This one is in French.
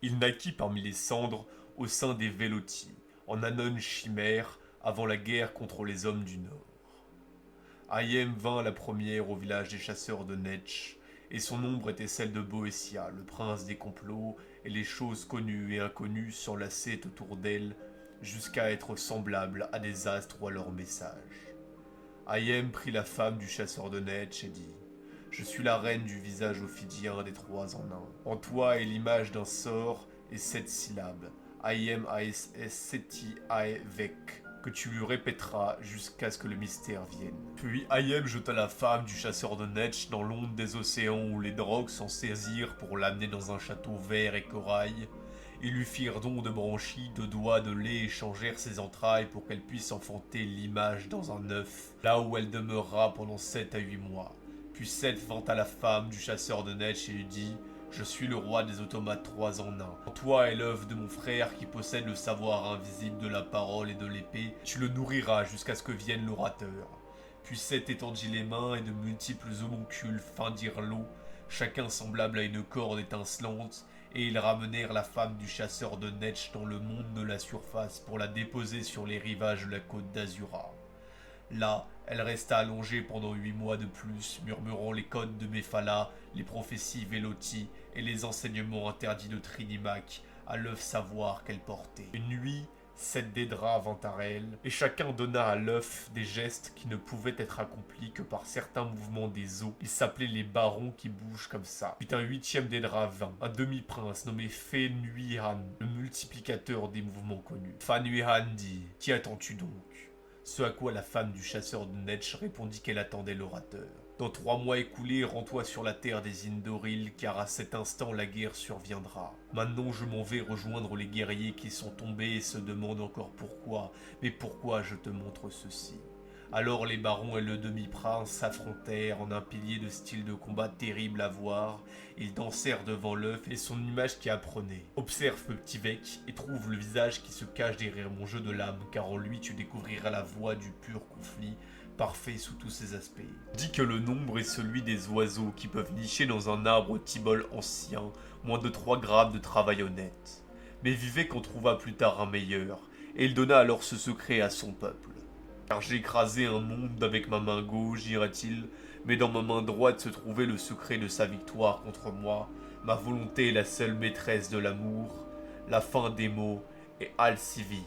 Il naquit parmi les cendres au sein des Vélotis, en Anon chimère, avant la guerre contre les hommes du Nord. Ayem vint la première au village des chasseurs de Netch, et son ombre était celle de Boétia, le prince des complots, et les choses connues et inconnues s'enlaçaient autour d'elle, jusqu'à être semblables à des astres ou à leurs messages. Ayem prit la femme du chasseur de Netch et dit: Je suis la reine du visage ophidien des trois en un. En toi est l'image d'un sort et 7 syllabes. Ayem aes es seti ae vec, que tu lui répéteras jusqu'à ce que le mystère vienne. Puis Ayem jeta la femme du chasseur de Netch dans l'onde des océans où les drogues s'en saisirent pour l'amener dans un château vert et corail. Ils lui firent don de branchies, de doigts, de lait et changèrent ses entrailles pour qu'elle puisse enfanter l'image dans un œuf, là où elle demeurera pendant 7 à 8 mois. Puis Seth vint à la femme du chasseur de Netch et lui dit: Je suis le roi des automates 3 en 1. En toi est l'œuf de mon frère qui possède le savoir invisible de la parole et de l'épée. Tu le nourriras jusqu'à ce que vienne l'orateur. Puis Seth étendit les mains et de multiples homoncules fendirent l'eau, chacun semblable à une corde étincelante, et ils ramenèrent la femme du chasseur de Netch dans le monde de la surface pour la déposer sur les rivages de la côte d'Azura. Là, elle resta allongée pendant 8 mois de plus, murmurant les codes de Mephala, les prophéties Véloti et les enseignements interdits de Trinimac à l'œuf savoir qu'elle portait. Une nuit, 7 Dédras vint à elle, et chacun donna à l'œuf des gestes qui ne pouvaient être accomplis que par certains mouvements des os. Ils s'appelaient les barons qui bougent comme ça. Puis un 8e Dédras vint, un demi-prince nommé Fenuihan, le multiplicateur des mouvements connus. Fenuihan dit: Qu'y attends-tu donc? Ce à quoi la femme du chasseur de Netch répondit qu'elle attendait l'orateur. Dans 3 mois écoulés, rends-toi sur la terre des Indoril, car à cet instant la guerre surviendra. Maintenant je m'en vais rejoindre les guerriers qui sont tombés et se demandent encore pourquoi, mais pourquoi je te montre ceci. Alors les barons et le demi-prince s'affrontèrent en un pilier de style de combat terrible à voir. Ils dansèrent devant l'œuf et son image qui apprenait. Observe petit Vec et trouve le visage qui se cache derrière mon jeu de l'âme, car en lui tu découvriras la voie du pur conflit, parfait sous tous ses aspects. Dis que le nombre est celui des oiseaux qui peuvent nicher dans un arbre tibol ancien, moins de 3 grammes de travail honnête. Mais Vivek en trouva plus tard un meilleur, et il donna alors ce secret à son peuple. Car j'ai écrasé un monde avec ma main gauche, dirait-il, mais dans ma main droite se trouvait le secret de sa victoire contre moi. Ma volonté est la seule maîtresse de l'amour, la fin des mots est Alcivi.